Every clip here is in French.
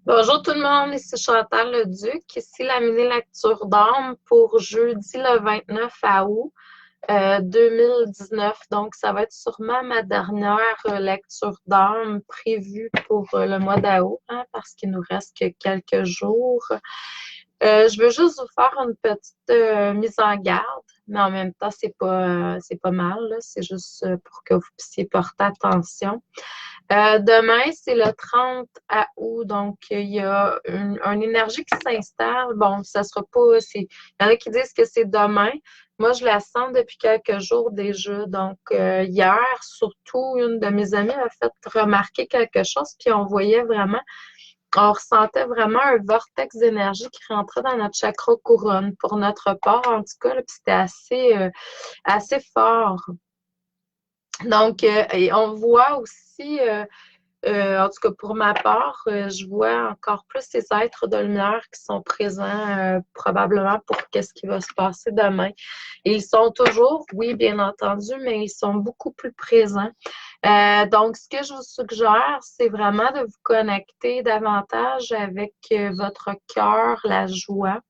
Bonjour tout le monde, ici Chantal Leduc. Ici la mini-lecture d'âme pour jeudi le 29 août 2019. Donc, ça va être sûrement ma dernière lecture d'âme prévue pour le mois d'août, hein, parce qu'il nous reste que quelques jours. Je veux juste vous faire une petite mise en garde, mais en même temps, c'est pas mal, là. C'est juste pour que vous puissiez porter attention. Demain, c'est le 30 août, donc il y a une énergie qui s'installe. Bon, ça sera pas. Il y en a qui disent que c'est demain. Moi, je la sens depuis quelques jours déjà. Donc, hier, surtout, une de mes amies m'a fait remarquer quelque chose, puis on ressentait vraiment un vortex d'énergie qui rentrait dans notre chakra couronne, pour notre part, en tout cas, là, puis c'était assez fort. Donc, et on voit aussi. En tout cas, pour ma part, je vois encore plus ces êtres de lumière qui sont présents probablement pour qu'est-ce qui va se passer demain. Et ils sont toujours, oui, bien entendu, mais ils sont beaucoup plus présents. Donc, ce que je vous suggère, c'est vraiment de vous connecter davantage avec votre cœur, la joie,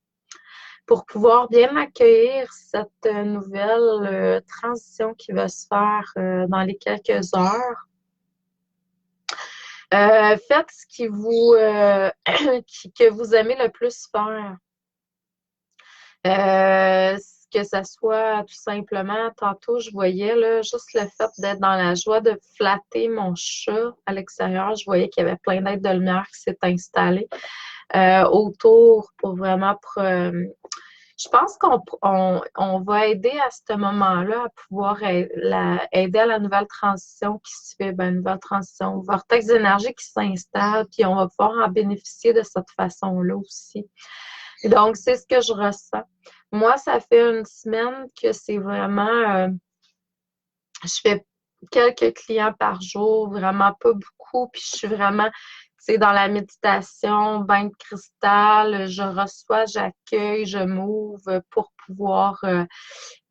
pour pouvoir bien accueillir cette nouvelle transition qui va se faire dans les quelques heures. Faites ce qui que vous aimez le plus faire. Que ça soit tout simplement, tantôt, je voyais là, juste le fait d'être dans la joie de flatter mon chat à l'extérieur. Je voyais qu'il y avait plein d'êtres de lumière qui s'étaient installés autour pour vraiment je pense qu'on va aider à ce moment-là à pouvoir aider à la nouvelle transition qui se fait, ben, nouvelle transition, vortex d'énergie qui s'installe, puis on va pouvoir en bénéficier de cette façon-là aussi. Et donc, c'est ce que je ressens. Moi, ça fait une semaine que c'est vraiment, je fais quelques clients par jour, vraiment pas beaucoup, puis je suis vraiment, tu sais, dans la méditation, bain de cristal, je reçois, j'accueille, je m'ouvre pour pouvoir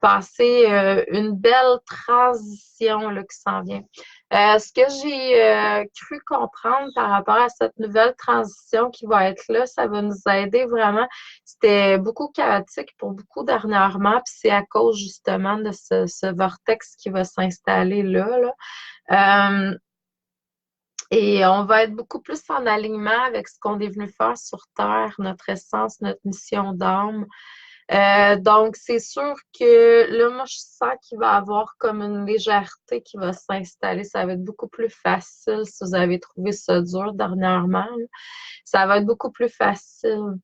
passer une belle transition là, qui s'en vient. Ce que j'ai cru comprendre par rapport à cette nouvelle transition qui va être là, ça va nous aider vraiment. C'était beaucoup chaotique pour beaucoup dernièrement, puis c'est à cause justement de ce vortex qui va s'installer là. Euh, et on va être beaucoup plus en alignement avec ce qu'on est venu faire sur Terre, notre essence, notre mission d'âme. Donc, c'est sûr que là, moi, je sens qu'il va y avoir comme une légèreté qui va s'installer. Ça va être beaucoup plus facile si vous avez trouvé ça dur dernièrement, là. Ça va être beaucoup plus facile.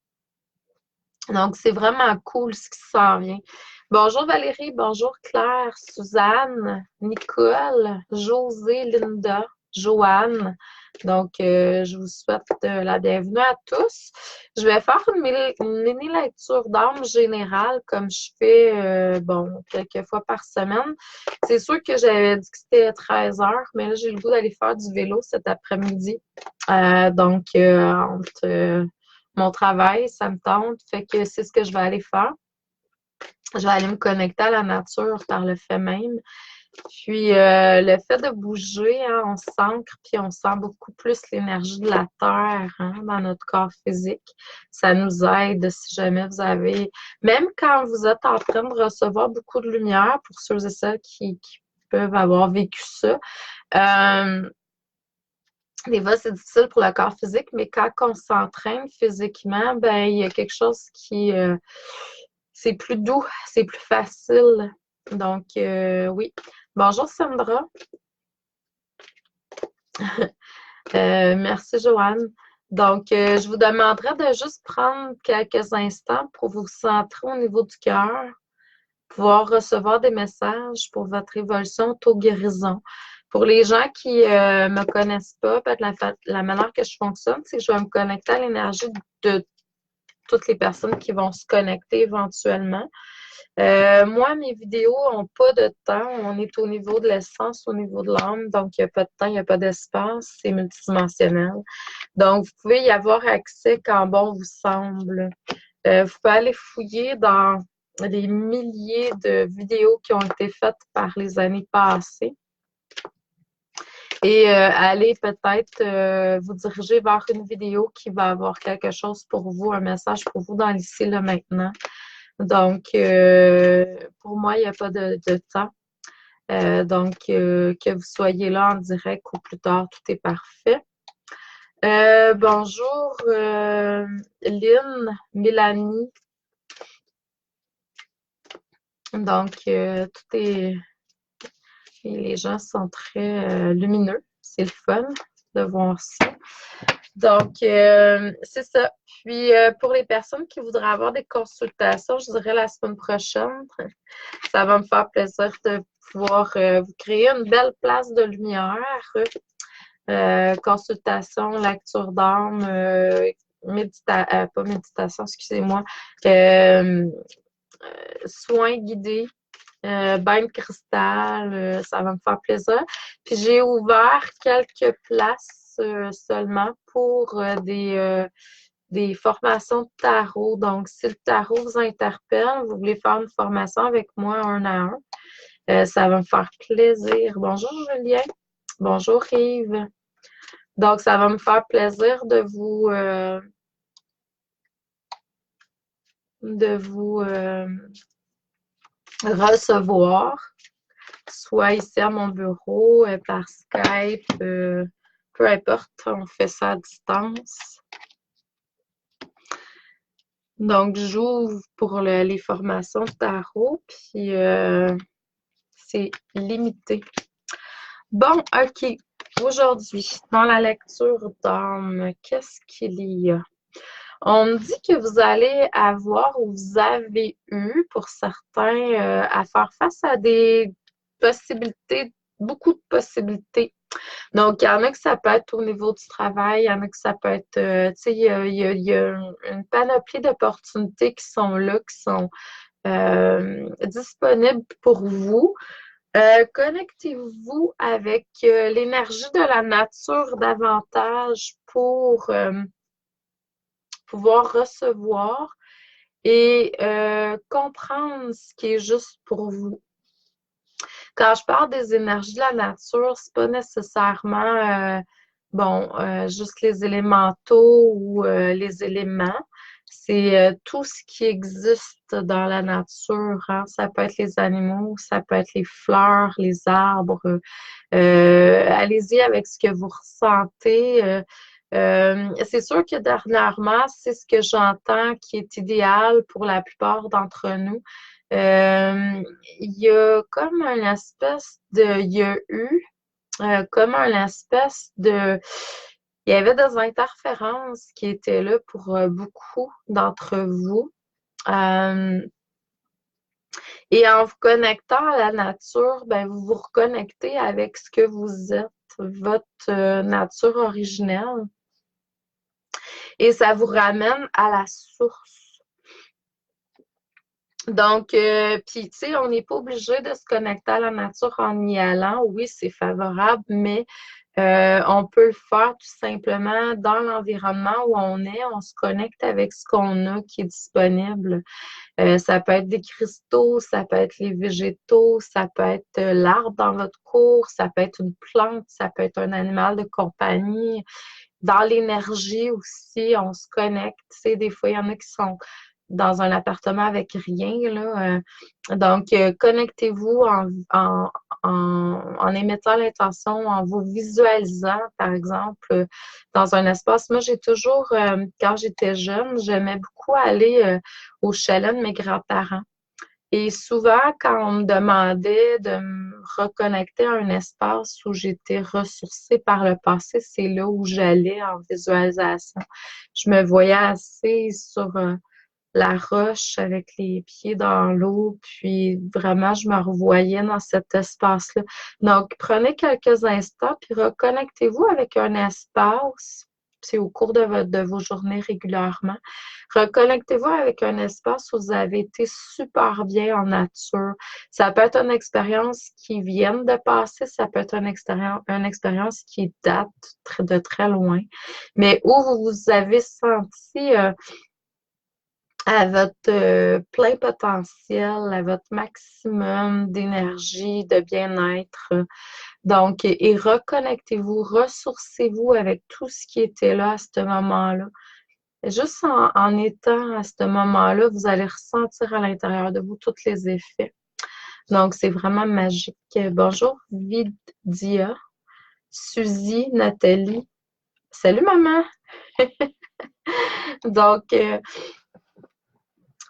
Donc, c'est vraiment cool ce qui s'en vient. Bonjour Valérie, bonjour Claire, Suzanne, Nicole, José, Linda, Joanne. Donc, je vous souhaite la bienvenue à tous. Je vais faire une mini-lecture d'âme générale comme je fais, bon, quelques fois par semaine. C'est sûr que j'avais dit que c'était 13 heures, mais là, j'ai le goût d'aller faire du vélo cet après-midi. Donc, entre mon travail, ça me tente. Fait que c'est ce que je vais aller faire. Je vais aller me connecter à la nature par le fait même. Puis le fait de bouger, hein, on s'ancre, puis on sent beaucoup plus l'énergie de la terre, hein, dans notre corps physique. Ça nous aide si jamais vous avez, même quand vous êtes en train de recevoir beaucoup de lumière, pour ceux et celles qui peuvent avoir vécu ça. Des fois, c'est difficile pour le corps physique, mais quand on s'entraîne physiquement, ben il y a quelque chose c'est plus doux, c'est plus facile. Donc, oui. Bonjour Sandra. Merci Joanne. Donc, je vous demanderai de juste prendre quelques instants pour vous centrer au niveau du cœur, pouvoir recevoir des messages pour votre évolution auto-guérison. Pour les gens qui ne me connaissent pas, peut-être la manière que je fonctionne, c'est que je vais me connecter à l'énergie de toutes les personnes qui vont se connecter éventuellement. Moi, mes vidéos n'ont pas de temps. On est au niveau de l'essence, au niveau de l'âme. Donc, il n'y a pas de temps, il n'y a pas d'espace. C'est multidimensionnel. Donc, vous pouvez y avoir accès quand bon vous semble. Vous pouvez aller fouiller dans les milliers de vidéos qui ont été faites par les années passées. et allez peut-être vous diriger vers une vidéo qui va avoir quelque chose pour vous, un message pour vous dans l'ici et le maintenant. Donc, pour moi, il n'y a pas de temps. Donc, que vous soyez là en direct ou plus tard, tout est parfait. Bonjour, Lynn, Mélanie. Donc, tout est... Les gens sont très lumineux. C'est le fun de voir ça. Donc, c'est ça. Puis, pour les personnes qui voudraient avoir des consultations, je dirais la semaine prochaine, ça va me faire plaisir de pouvoir vous créer une belle place de lumière. Consultation, lecture d'âme, pas méditation, excusez-moi, soins guidés, bain de cristal, ça va me faire plaisir. Puis j'ai ouvert quelques places seulement pour des formations de tarot. Donc, si le tarot vous interpelle, vous voulez faire une formation avec moi un à un, ça va me faire plaisir. Bonjour Julien. Bonjour Yves. Donc, ça va me faire plaisir de vous recevoir, soit ici à mon bureau, par Skype, peu importe, on fait ça à distance. Donc, j'ouvre pour les formations de tarot, puis c'est limité. Bon, OK. Aujourd'hui, dans la lecture d'âme, qu'est-ce qu'il y a? On me dit que vous allez avoir ou vous avez eu, pour certains, à faire face à des possibilités, beaucoup de possibilités. Donc, il y en a que ça peut être au niveau du travail, il y en a que ça peut être, tu sais, il y a une panoplie d'opportunités qui sont là, qui sont disponibles pour vous. Connectez-vous avec l'énergie de la nature davantage pour pouvoir recevoir et comprendre ce qui est juste pour vous. Quand je parle des énergies de la nature, c'est pas nécessairement juste les élémentaux ou les éléments. C'est tout ce qui existe dans la nature, hein. Ça peut être les animaux, ça peut être les fleurs, les arbres. Allez-y avec ce que vous ressentez. C'est sûr que dernièrement, c'est ce que j'entends qui est idéal pour la plupart d'entre nous. Il y a comme une espèce de, il y a eu comme une espèce de, il y avait des interférences qui étaient là pour beaucoup d'entre vous. Euh, et en vous connectant à la nature, ben, vous vous reconnectez avec ce que vous êtes, votre nature originelle. Et ça vous ramène à la source. Donc, puis, tu sais, on n'est pas obligé de se connecter à la nature en y allant. Oui, c'est favorable, mais on peut le faire tout simplement dans l'environnement où on est. On se connecte avec ce qu'on a qui est disponible. Ça peut être des cristaux, ça peut être les végétaux, ça peut être l'arbre dans votre cour, ça peut être une plante, ça peut être un animal de compagnie. Dans l'énergie aussi, on se connecte. Tu sais, des fois, il y en a qui sont dans un appartement avec rien, là. Donc, connectez-vous en émettant l'intention, en vous visualisant, par exemple, dans un espace. Moi, j'ai toujours, quand j'étais jeune, j'aimais beaucoup aller au chalet de mes grands-parents. Et souvent, quand on me demandait de me reconnecter à un espace où j'étais ressourcée par le passé, c'est là où j'allais en visualisation. Je me voyais assise sur la roche avec les pieds dans l'eau, puis vraiment, je me revoyais dans cet espace-là. Donc, prenez quelques instants, puis reconnectez-vous avec un espace, c'est au cours de vos journées régulièrement. Reconnectez-vous avec un espace où vous avez été super bien en nature. Ça peut être une expérience qui vient de passer, ça peut être une expérience qui date de très loin, mais où vous vous avez senti à votre plein potentiel, à votre maximum d'énergie, de bien-être. Donc, et reconnectez-vous, ressourcez-vous avec tout ce qui était là à ce moment-là. Juste en étant à ce moment-là, vous allez ressentir à l'intérieur de vous tous les effets. Donc, c'est vraiment magique. Bonjour, Vidya, Suzy, Nathalie. Salut, maman! Donc,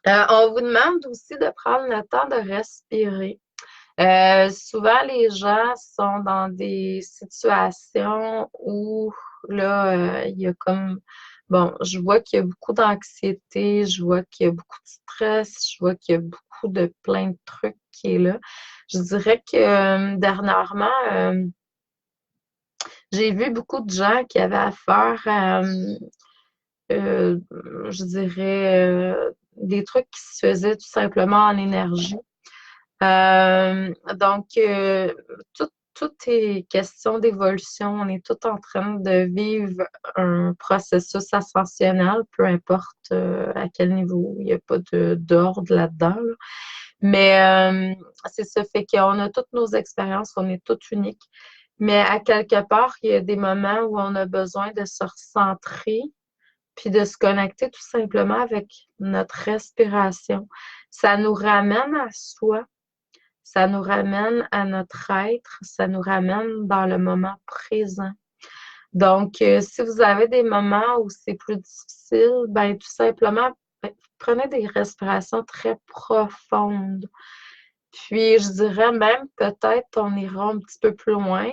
on vous demande aussi de prendre le temps de respirer. Souvent, les gens sont dans des situations où, là, il y a comme, bon, je vois qu'il y a beaucoup d'anxiété, je vois qu'il y a beaucoup de stress, je vois qu'il y a beaucoup de plein de trucs qui est là. Je dirais que dernièrement, j'ai vu beaucoup de gens qui avaient affaire à, euh, je dirais, des trucs qui se faisaient tout simplement en énergie. Donc, tout est question d'évolution. On est tout en train de vivre un processus ascensionnel, peu importe à quel niveau. Il n'y a pas d'ordre là-dedans, là. Mais c'est ça fait qu'on a toutes nos expériences, on est toutes uniques. Mais à quelque part, il y a des moments où on a besoin de se recentrer puis de se connecter tout simplement avec notre respiration. Ça nous ramène à soi, ça nous ramène à notre être, ça nous ramène dans le moment présent. Donc, si vous avez des moments où c'est plus difficile, ben tout simplement, prenez des respirations très profondes. Puis, je dirais même, peut-être, on ira un petit peu plus loin,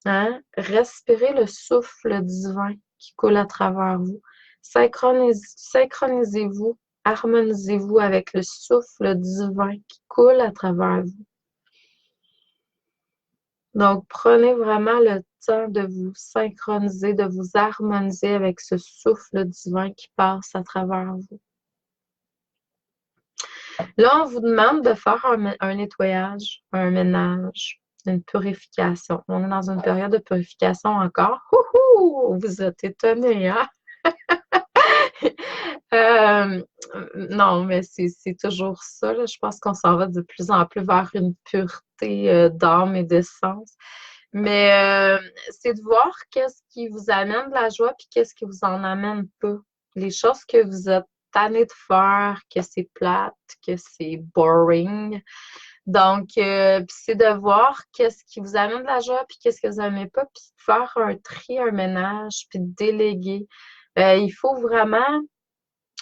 hein? Respirez le souffle divin qui coule à travers vous. Synchronisez-vous, harmonisez-vous avec le souffle divin qui coule à travers vous. Donc, prenez vraiment le temps de vous synchroniser, de vous harmoniser avec ce souffle divin qui passe à travers vous. Là, on vous demande de faire un nettoyage, un ménage, une purification. On est dans une période de purification encore. Ouhou! Vous êtes étonnés, hein? Euh, non, mais c'est toujours ça, là. Je pense qu'on s'en va de plus en plus vers une pureté d'âme et d'essence. Mais c'est de voir qu'est-ce qui vous amène de la joie puis qu'est-ce qui vous en amène pas. Les choses que vous êtes tanné de faire, que c'est plate, que c'est boring. Donc, puis c'est de voir qu'est-ce qui vous amène de la joie puis qu'est-ce que vous n'aimez pas, puis de faire un tri, un ménage, puis de déléguer. Il faut vraiment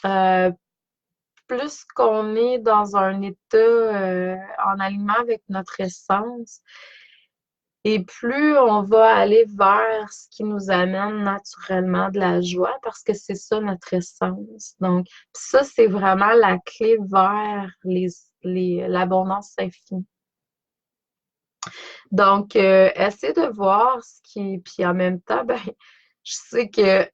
euh, plus qu'on est dans un état en alignement avec notre essence, et plus on va aller vers ce qui nous amène naturellement de la joie, parce que c'est ça notre essence. Donc, ça, c'est vraiment la clé vers l'abondance infinie. Donc, essayez de voir ce qui... Puis en même temps, ben, je sais que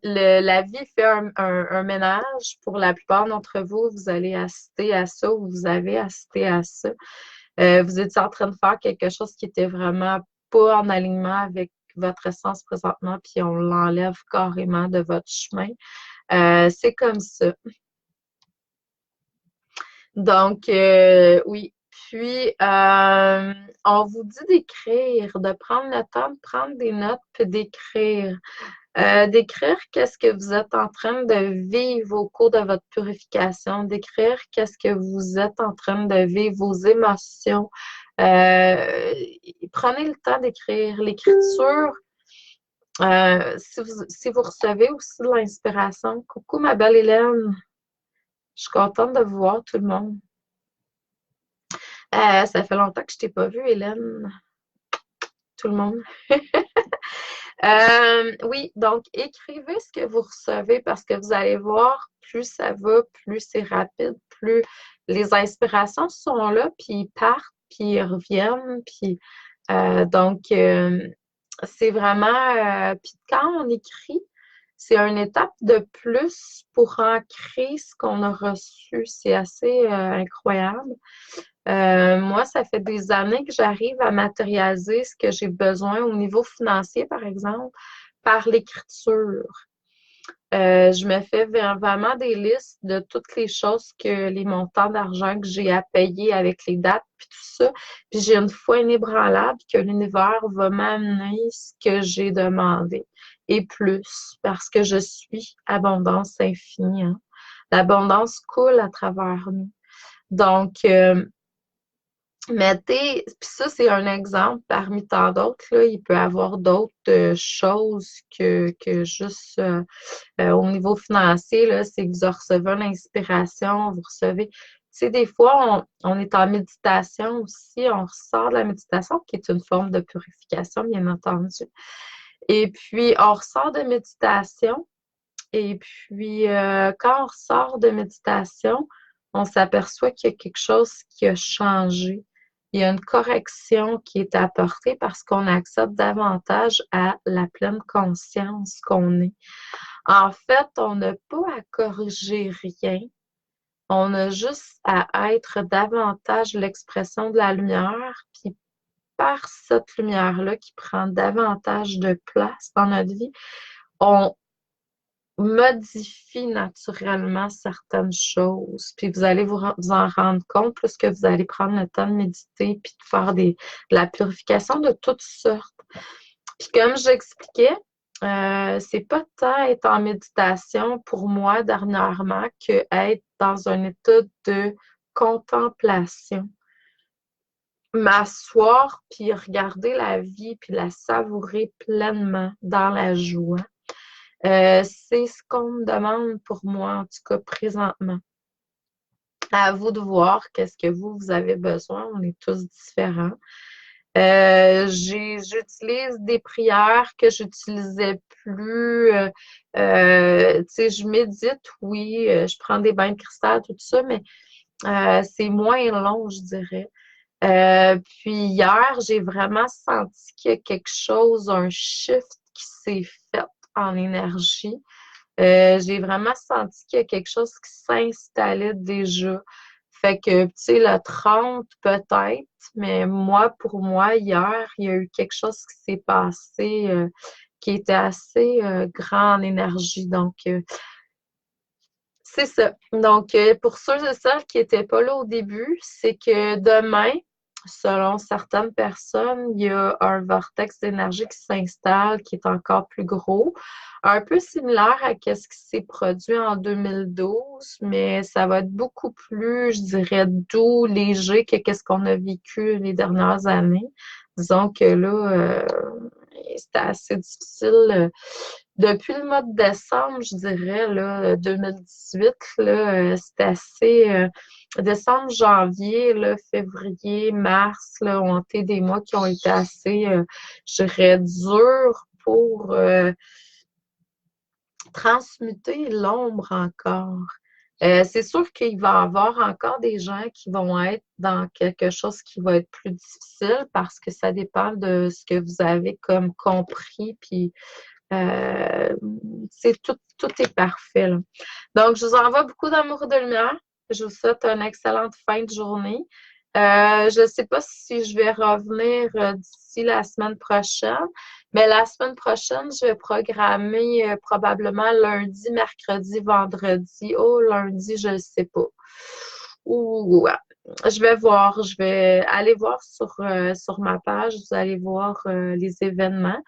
la vie fait un ménage. Pour la plupart d'entre vous, vous allez assister à ça ou vous avez assisté à ça. Vous étiez en train de faire quelque chose qui était vraiment pas en alignement avec votre essence présentement, puis on l'enlève carrément de votre chemin. C'est comme ça. Donc, oui. Puis, on vous dit d'écrire, de prendre le temps de prendre des notes puis d'écrire. D'écrire qu'est-ce que vous êtes en train de vivre au cours de votre purification, d'écrire qu'est-ce que vous êtes en train de vivre, vos émotions. Prenez le temps d'écrire. L'écriture, si vous recevez aussi de l'inspiration, coucou ma belle Hélène, je suis contente de vous voir tout le monde. Ça fait longtemps que je t'ai pas vue, Hélène, tout le monde. Oui, donc écrivez ce que vous recevez parce que vous allez voir, plus ça va, plus c'est rapide, plus les inspirations sont là, puis ils partent, puis ils reviennent, puis donc c'est vraiment, puis quand on écrit, c'est une étape de plus pour ancrer ce qu'on a reçu. C'est assez incroyable. Moi, ça fait des années que j'arrive à matérialiser ce que j'ai besoin au niveau financier, par exemple, par l'écriture. Je me fais vraiment des listes de toutes les choses les montants d'argent que j'ai à payer avec les dates, puis tout ça. Puis j'ai une foi inébranlable que l'univers va m'amener ce que j'ai demandé et plus, parce que je suis abondance infinie, hein. L'abondance coule à travers nous. Donc, mettez, puis ça, c'est un exemple parmi tant d'autres, là. Il peut y avoir d'autres choses que juste au niveau financier, là, c'est que vous recevez l'inspiration, vous recevez. Tu sais, des fois, on est en méditation aussi, on ressort de la méditation, qui est une forme de purification, bien entendu. Et puis, on ressort de méditation. Et puis, quand on ressort de méditation, on s'aperçoit qu'il y a quelque chose qui a changé. Il y a une correction qui est apportée parce qu'on accède davantage à la pleine conscience qu'on est. En fait, on n'a pas à corriger rien. On a juste à être davantage l'expression de la lumière, puis par cette lumière-là qui prend davantage de place dans notre vie, on modifie naturellement certaines choses. Puis vous allez vous en rendre compte plus que vous allez prendre le temps de méditer puis de faire de la purification de toutes sortes. Puis comme j'expliquais, c'est pas tant être en méditation pour moi dernièrement que être dans un état de contemplation. M'asseoir puis regarder la vie puis la savourer pleinement dans la joie. C'est ce qu'on me demande pour moi, en tout cas présentement. À vous de voir qu'est-ce que vous avez besoin. On est tous différents. J'utilise des prières que j'utilisais plus. Tu sais, je médite, oui, je prends des bains de cristal, tout ça, mais c'est moins long, je dirais. Puis hier, j'ai vraiment senti qu'il y a quelque chose, un shift qui s'est fait en énergie. J'ai vraiment senti qu'il y a quelque chose qui s'installait déjà. Fait que, tu sais, le 30 peut-être, mais moi, pour moi, hier, il y a eu quelque chose qui s'est passé qui était assez grand en énergie. Donc, c'est ça. Donc, pour ceux et celles qui n'étaient pas là au début, c'est que demain, selon certaines personnes, il y a un vortex d'énergie qui s'installe, qui est encore plus gros, un peu similaire à ce qui s'est produit en 2012, mais ça va être beaucoup plus, je dirais, doux, léger que ce qu'on a vécu les dernières années. Disons que là, c'était assez difficile. Depuis le mois de décembre, je dirais, là, 2018, là, c'était assez. Décembre, janvier, là, février, mars, là, ont été des mois qui ont été assez, je dirais, durs pour transmuter l'ombre encore. C'est sûr qu'il va y avoir encore des gens qui vont être dans quelque chose qui va être plus difficile parce que ça dépend de ce que vous avez comme compris, puis tout est parfait, là. Donc, je vous envoie beaucoup d'amour et de lumière. Je vous souhaite une excellente fin de journée. Je ne sais pas si je vais revenir d'ici la semaine prochaine, mais la semaine prochaine, je vais programmer probablement lundi, mercredi, vendredi. Oh, lundi, je ne sais pas. Ouh, ouais. Je vais voir, je vais aller voir sur ma page, vous allez voir les événements.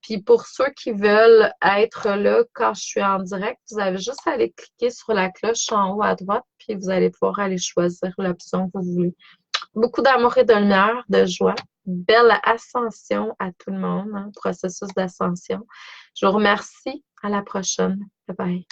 Puis pour ceux qui veulent être là quand je suis en direct, vous avez juste à aller cliquer sur la cloche en haut à droite, puis vous allez pouvoir aller choisir l'option que vous voulez. Beaucoup d'amour et de lumière, de joie. Belle ascension à tout le monde, hein, processus d'ascension. Je vous remercie. À la prochaine. Bye bye.